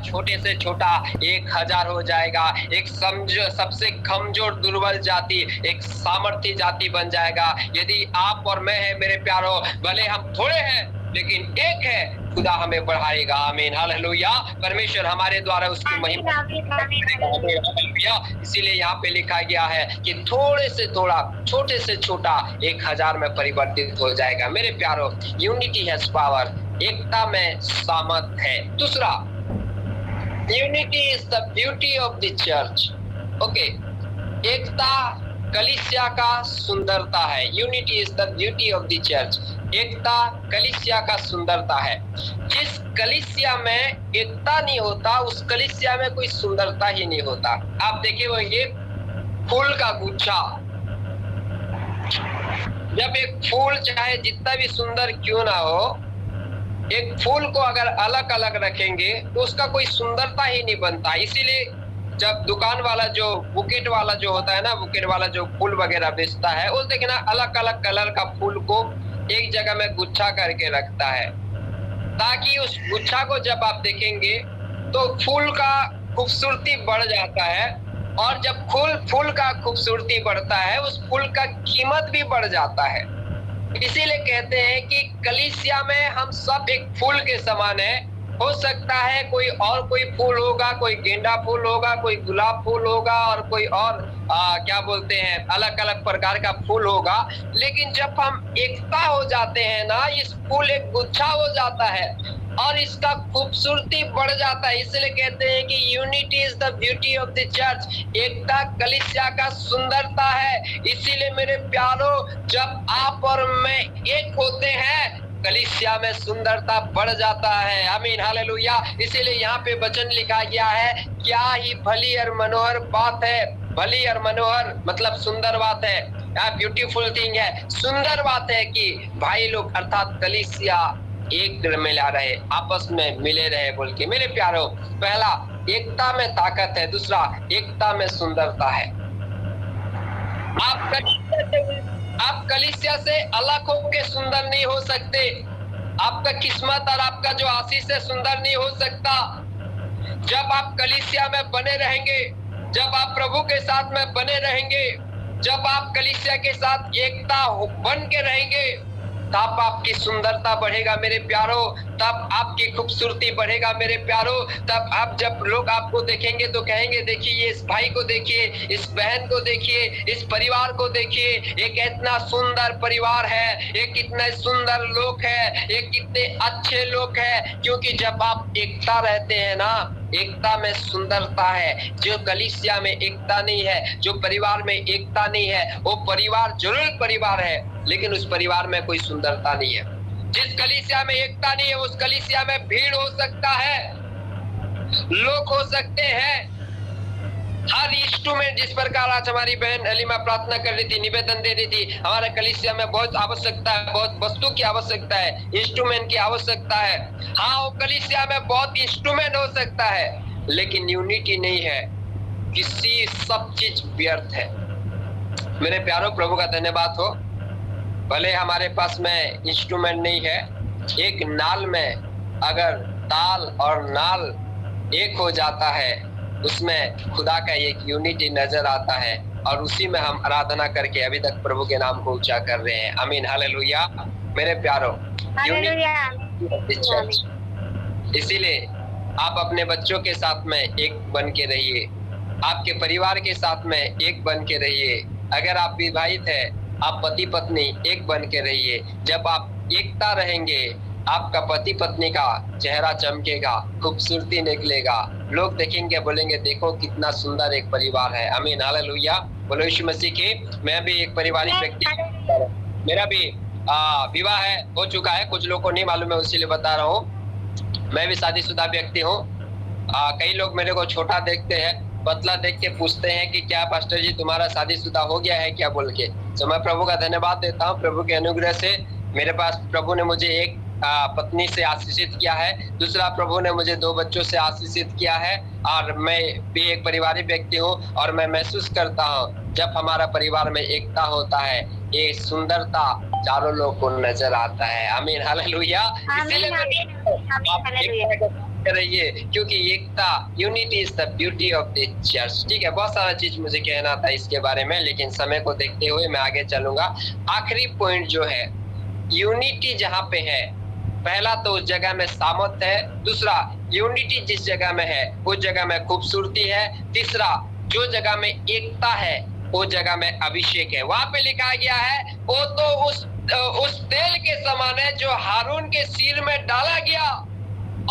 छोटे से छोटा 1000 हो जाएगा। एक सबसे कमजोर दुर्बल जाति एक सामर्थ्य जाति बन जाएगा। यदि आप और मैं है मेरे प्यारो, भले हम थोड़े हैं लेकिन एक है, खुदा हमें बढ़ाएगा। आमीन हालेलुया। परमेश्वर हमारे द्वारा उसकी महिमा हालेलुया। इसीलिए यहाँ पे लिखा गया है कि थोड़े से थोड़ा, छोटे से छोटा 1000 में परिवर्तित हो जाएगा। मेरे प्यारो, यूनिटी हैज पावर, एकता में सामर्थ है। दूसरा, unity is the beauty of the church. Okay, एकता कलीसिया का सुंदरता है। Unity is the beauty of the church. एकता कलीसिया का सुंदरता है। जिस कलीसिया में एकता नहीं होता उस कलीसिया में कोई सुंदरता ही नहीं होता। आप देखे होंगे फूल का गुच्छा, जब एक फूल चाहे जितना भी सुंदर क्यों ना हो, एक फूल को अगर अलग अलग रखेंगे तो उसका कोई सुंदरता ही नहीं बनता। इसीलिए जब दुकान वाला जो बुकेट वाला जो होता है ना, बुकेट वाला जो फूल वगैरह बेचता है, उस देखना अलग अलग कलर का फूल को एक जगह में गुच्छा करके रखता है, ताकि उस गुच्छा को जब आप देखेंगे तो फूल का खूबसूरती बढ़ जाता है। और जब फूल का खूबसूरती बढ़ता है, उस फूल का कीमत भी बढ़ जाता है। इसीलिए कहते हैं कि कलीसिया में हम सब एक फूल के समान है। हो सकता है कोई फूल होगा, कोई गेंदा फूल होगा, कोई गुलाब फूल होगा और कोई और क्या बोलते हैं अलग अलग प्रकार का फूल होगा, लेकिन जब हम एकता हो जाते हैं ना, इस फूल एक गुच्छा हो जाता है और इसका खूबसूरती बढ़ जाता है। इसलिए कहते हैं कि unity is the beauty of the church. एकता कलीसिया का सुंदरता है। इसीलिए मेरे प्यारो, जब आप और मैं एक होते हैं, कलीसिया में सुंदरता बढ़ जाता है। आमीन हालेलुया। इसीलिए यहाँ पे वचन लिखा गया है, क्या ही भली और मनोहर बात है। भली और मनोहर मतलब सुंदर बात है, ब्यूटीफुल थिंग है, सुंदर बात है कि भाई लोग अर्थात कलीसिया एक मिला रहे, आपस में मिले रहे बोल के। मेरे प्यारो, पहला एकता में ताकत है, दूसरा एकता में सुंदरता है। आप कलीसिया से अलग होके सुंदर नहीं हो सकते। आपका किस्मत और आपका जो आशीष है सुंदर नहीं हो सकता। जब आप कलीसिया में बने रहेंगे, जब आप प्रभु के साथ में बने रहेंगे, जब आप कलीसिया के साथ एकता बन के रहेंगे, तब आपकी सुंदरता बढ़ेगा मेरे प्यारो, तब आपकी खूबसूरती बढ़ेगा मेरे प्यारो। तब आप जब लोग आपको देखेंगे तो कहेंगे, देखिए ये इस भाई को देखिए, इस बहन को देखिए, इस परिवार को देखिए, एक इतना सुंदर परिवार है, एक कितने सुंदर लोग है, एक कितने अच्छे लोग है। क्योंकि जब आप एकता रहते हैं ना, एकता में सुंदरता है। जो कलीसिया में एकता नहीं है, जो परिवार में एकता नहीं है, वो परिवार जरूर परिवार है लेकिन उस परिवार में कोई सुंदरता नहीं है। जिस कलीसिया में एकता नहीं है उस कलीसिया में भीड़ हो सकता है, लोग हो सकते हैं, हर इंस्ट्रूमेंट, जिस प्रकार आज हमारी बहन हलीमा प्रार्थना कर रही थी, निवेदन दे रही थी, हमारे कलीसिया में बहुत आवश्यकता है, बहुत वस्तु की आवश्यकता है, इंस्ट्रूमेंट की आवश्यकता है। हाँ, वो कलीसिया में बहुत इंस्ट्रूमेंट हो सकता है लेकिन यूनिटी नहीं है, किसी सब चीज व्यर्थ है। मेरे प्यारो, प्रभु का धन्यवाद हो। भले हमारे पास में इंस्ट्रूमेंट नहीं है, एक नाल में अगर ताल और नाल एक हो जाता है, उसमें खुदा का एक यूनिटी नजर आता है और उसी में हम आराधना करके अभी तक प्रभु के नाम को ऊंचा कर रहे हैं। आमीन हालेलुया। मेरे प्यारो, इसीलिए आप अपने बच्चों के साथ में एक बन के रहिए, आपके परिवार के साथ में एक बन के रहिए। अगर आप विवाहित है, आप पति पत्नी एक बन के रहिए। जब आप एकता रहेंगे, आपका पति पत्नी का चेहरा चमकेगा, खूबसूरती निकलेगा, लोग देखेंगे, बोलेंगे देखो कितना सुंदर एक परिवार है। आमीन हालेलुया। बोलो यीशु मसीह की। मैं भी एक पारिवारिक व्यक्ति, मेरा भी विवाह है, हो चुका है, कुछ लोगों को नहीं मालूम है इसीलिए बता रहा हूँ। मैं भी शादीशुदा व्यक्ति हूँ। कई लोग मेरे को छोटा देखते हैं, पतला देख के पूछते हैं कि क्या पास्टर जी तुम्हारा शादीशुदा हो गया है क्या बोल के। तो मैं प्रभु का धन्यवाद देता हूँ। प्रभु के अनुग्रह से मेरे पास प्रभु ने मुझे एक पत्नी से आशीषित किया है, दूसरा प्रभु ने मुझे 2 बच्चों से आशीषित किया है और मैं भी एक परिवारिक व्यक्ति हूँ। और मैं महसूस करता हूँ जब हमारा परिवार में एकता होता है, ये सुंदरता चारों लोग को नजर आता है। आमीन हालेलुया। इसीलिए रहिए, क्योंकि एकता, unity is the beauty of the church. ठीक है, बहुत सारा चीज मुझे कहना था इसके बारे में, लेकिन समय को देखते हुए मैं आगे चलूंगा। आखिरी पॉइंट जो है, यूनिटी जहां पे है, पहला तो उस जगह में सामर्थ है, दूसरा यूनिटी जिस जगह में है उस जगह में खूबसूरती है, तीसरा जो जगह में एकता है उस जगह में अभिषेक है। वहां पे लिखा गया है, वो तो उस तेल के समान है जो हारून के सिर में डाला गया,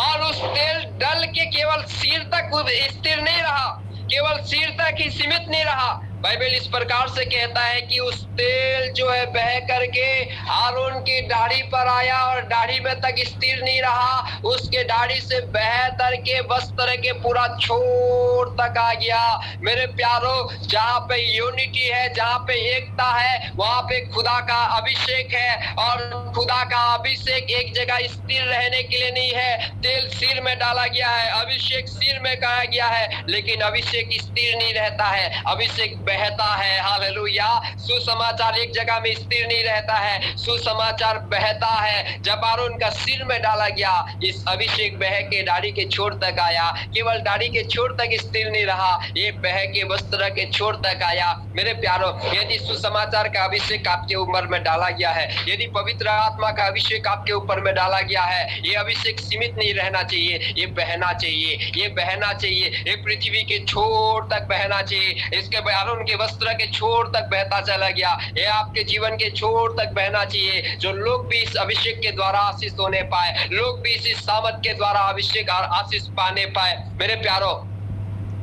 और उस तेल डल के केवल सिर तक स्थिर नहीं रहा, केवल सिर तक ही सीमित नहीं रहा। बाइबल इस प्रकार से कहता है कि उस तेल जो है बह करके हारून की दाढ़ी पर आया और दाढ़ी में तक स्थिर नहीं रहा, उसके दाढ़ी से बह करके वस्त्र के पूरा छोर तक आ गया। मेरे प्यारो, जहाँ पे यूनिटी है, जहाँ पे एकता है, वहां पे खुदा का अभिषेक है, और खुदा का अभिषेक एक जगह स्थिर रहने के लिए नहीं है। तेल सिर में डाला गया है, अभिषेक सिर में कहा गया है, लेकिन अभिषेक स्थिर नहीं रहता है, अभिषेक बहता है। हालेलुया। सुसमाचार एक जगह में स्थिर नहीं रहता है, सुसमाचार बहता है। जब आरोन का सिर में डाला गया, इस अभिषेक बह के दाढ़ी के छोर तक आया, केवल दाढ़ी के छोर तक स्थिर नहीं रहा, ये बह के वस्त्र के छोर तक आया। मेरे प्यारो, यदि सुसमाचार का अभिषेक आपके ऊपर में डाला गया है, यदि पवित्र आत्मा का अभिषेक आपके ऊपर में डाला गया है, ये अभिषेक सीमित नहीं रहना चाहिए, ये बहना चाहिए, ये बहना चाहिए, ये पृथ्वी के छोर तक बहना चाहिए। इसके आरोन के वस्त्र के छोर तक बहता चला गया, ये आपके जीवन के छोर तक बहना चाहिए, जो लोग भी इस अभिषेक के द्वारा आशीष होने पाए, लोग भी इस सामर्थ के द्वारा अभिषेक और आशीष पाने पाए। मेरे प्यारो,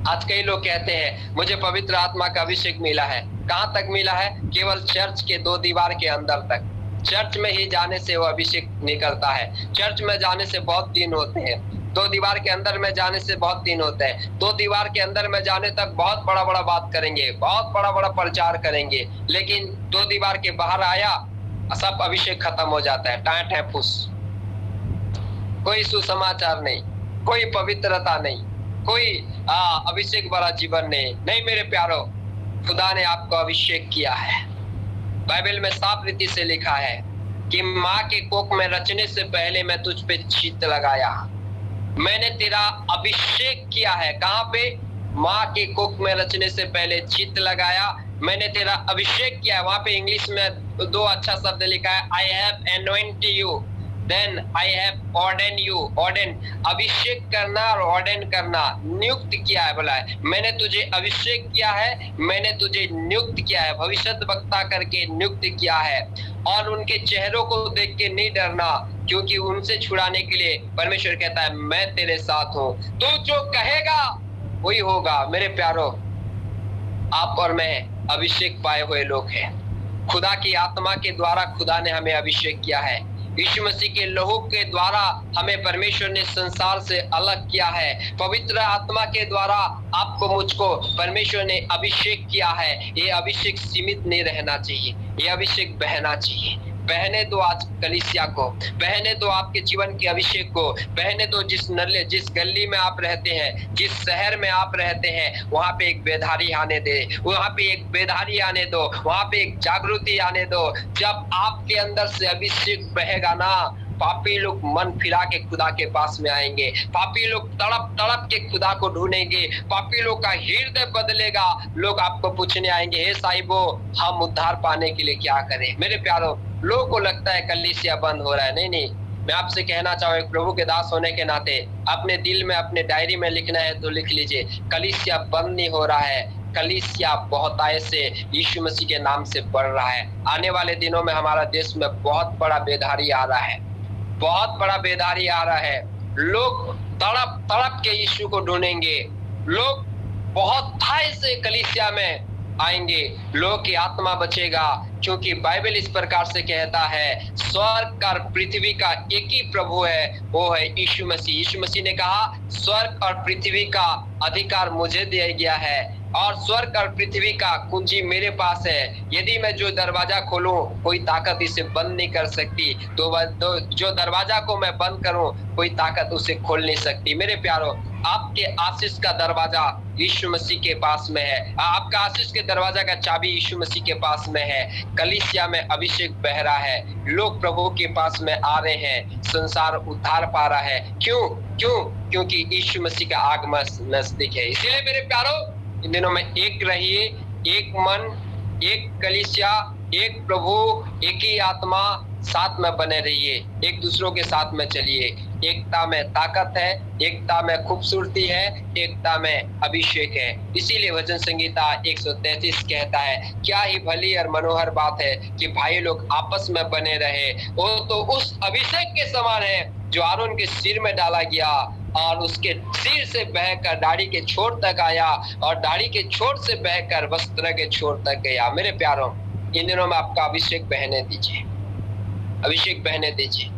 आज कई लोग कहते हैं मुझे पवित्र आत्मा का अभिषेक मिला है। कहां तक मिला है? केवल चर्च के दो दीवार के अंदर तक। चर्च में ही जाने से वो अभिषेक निकलता है। चर्च में जाने से बहुत दिन होते हैं, दो दीवार के अंदर में जाने से बहुत दिन होते हैं। दो दीवार के अंदर में जाने तक बहुत बड़ा बड़ा बात करेंगे, बहुत बड़ा बड़ा प्रचार करेंगे, लेकिन दो दीवार के बाहर आया, सब अभिषेक खत्म हो जाता है, टाँट है फुस। कोई सुसमाचार नहीं, कोई पवित्रता नहीं, कोई अभिषेक वाला जीवन नहीं। मेरे प्यारो, खुदा ने आपको अभिषेक किया है। बाइबल में साफ रीति से लिखा है कि माँ के कोख में रचने से पहले मैं तुझ पे चित्त लगाया, मैंने तेरा अभिषेक किया है। कहाँ पे? माँ के कोख में रचने से पहले चित्त लगाया, मैंने तेरा अभिषेक किया है। वहां पे इंग्लिश में दो अच्छा शब्द लिखा है, I have anointed you, then I have ordained you। Ordain, अभिषेक करना और ऑर्डेन करना, नियुक्त किया है। बोला है मैंने तुझे अभिषेक किया है, मैंने तुझे नियुक्त किया है, भविष्यद्वक्ता करके नियुक्त किया है। और उनके चेहरों को देख के नहीं डरना, क्योंकि उनसे छुड़ाने के लिए परमेश्वर कहता है मैं तेरे साथ हूँ, तू जो कहेगा वही होगा। मेरे प्यारो, आप और मैं अभिषेक पाए हुए लोग हैं। खुदा की आत्मा के द्वारा खुदा ने हमें अभिषेक किया है। यीशु मसीह के लहू के द्वारा हमें परमेश्वर ने संसार से अलग किया है। पवित्र आत्मा के द्वारा आपको, मुझको परमेश्वर ने अभिषेक किया है। ये अभिषेक सीमित नहीं रहना चाहिए, ये अभिषेक बहना चाहिए। बहने दो आज कलीसिया को, बहने दो आपके जीवन के अभिषेक को, बहने दो जिस गली में आप रहते हैं, जिस शहर में आप रहते हैं, वहां पे एक बेधारी आने दे, वहां पे एक बेधारी आने दो, वहां पे एक जागृति आने दो। जब आपके अंदर से अभिषेक बहेगा ना, पापी लोग मन फिरा के खुदा के पास में आएंगे, पापी लोग तड़प तड़प के खुदा को ढूंढेंगे, पापी लोग का हृदय बदलेगा। लोग आपको पूछने आएंगे, हे साहिबो, हम उद्धार पाने के लिए क्या करें? मेरे प्यारो, लोगों को लगता है कलीसिया बंद हो रहा है। नहीं, मैं आपसे कहना चाहूँ, प्रभु के दास होने के नाते अपने दिल में, अपने डायरी में लिखना है तो लिख लीजिए, कलीसिया बंद नहीं हो रहा है, कलीसिया बहुतायत से यीशु मसीह के नाम से बढ़ रहा है। आने वाले दिनों में हमारा देश में बहुत बड़ा बेदारी आ रहा है, बहुत बड़ा बेदारी आ रहा है। लोग तड़प तड़प के यीशु को ढूंढेंगे, लोग बहुत थाय से कलीसिया में आएंगे, लोग की आत्मा बचेगा, क्योंकि बाइबल इस प्रकार से कहता है, स्वर्ग और पृथ्वी का एक ही प्रभु है, वो है यीशु मसीह। यीशु मसीह ने कहा, स्वर्ग और पृथ्वी का अधिकार मुझे दिया गया है, और स्वर्ग और पृथ्वी का कुंजी मेरे पास है। यदि मैं जो दरवाजा खोलूं, कोई ताकत इसे बंद नहीं कर सकती, तो जो दरवाजा को मैं बंद करूं, कोई ताकत उसे खोल नहीं सकती। मेरे प्यारो, आपके आशीष का दरवाजा यीशु मसीह के पास में है। आपका आशीष के दरवाजा का चाबी यीशु मसीह के पास में है। कलीसिया में अभिषेक बह रहा है, लोग प्रभु के पास में आ रहे हैं, संसार उद्धार पा रहा है। क्योंकि यीशु मसीह का आगमन नजदीक है। इसीलिए मेरे प्यारो, इन दिनों में एक रहिए, एक मन, एक कलीसिया, एक प्रभु, एक ही आत्मा, साथ में बने रहिए, एक दूसरों के साथ में चलिए। एकता में ताकत है, एकता में खूबसूरती है, एकता में अभिषेक है। इसीलिए वचन संहिता 133 कहता है, क्या ही भली और मनोहर बात है कि भाई लोग आपस में बने रहे। वो तो उस अभिषेक के समान है जो आरोन के सिर में डाला गया और उसके सिर से बहकर दाढ़ी के छोर तक आया और दाढ़ी के छोर से बहकर वस्त्र के छोर तक गया। मेरे प्यारों, इन दिनों में आपका अभिषेक बहने दीजिए, अभिषेक बहने दीजिए।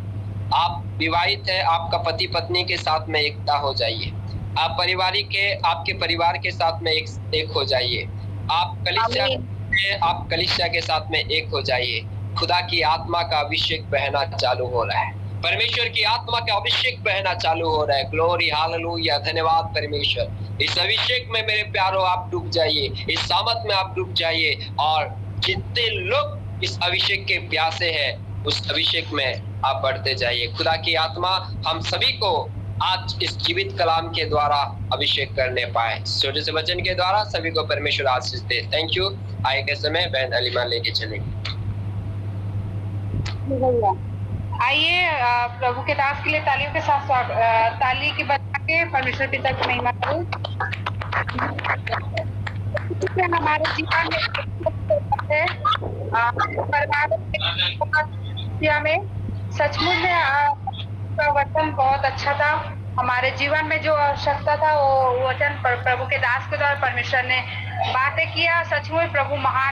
आप विवाहित है, आपका पति पत्नी के साथ में एकता हो जाइए। आप आपके परिवार के साथ में एक हो जाइए। आप कलीसिया के साथ में एक हो जाइए। खुदा की आत्मा का अभिषेक बहना चालू हो रहा है, परमेश्वर की आत्मा का अभिषेक बहना चालू हो रहा है। ग्लोरी, हालेलुया, धन्यवाद परमेश्वर। इस अभिषेक में मेरे प्यारों आप डूब जाइए, इस सामत में आप डूब जाइए। और जितने लोग इस अभिषेक के प्यासे हैं, उस अभिषेक में आप बढ़ते जाइए। खुदा की आत्मा हम सभी को आज इस जीवित कलाम के द्वारा अभिषेक करने पाए, छोटे से वचन के द्वारा सभी को परमेश्वर आशीष दे। Thank you. आगे के समय बहन अलीमा लेके चलेंगे। आइए प्रभु के दास के लिए तालियों के साथ ताली की बजा के परमेश्वर पिता की महिमा करें। हमारे जीवन में सचमुच में का वचन बहुत अच्छा था। हमारे जीवन में जो आवश्यकता था वो वचन प्रभु के दास के द्वारा परमेश्वर ने बातें किया। सचमुच प्रभु महान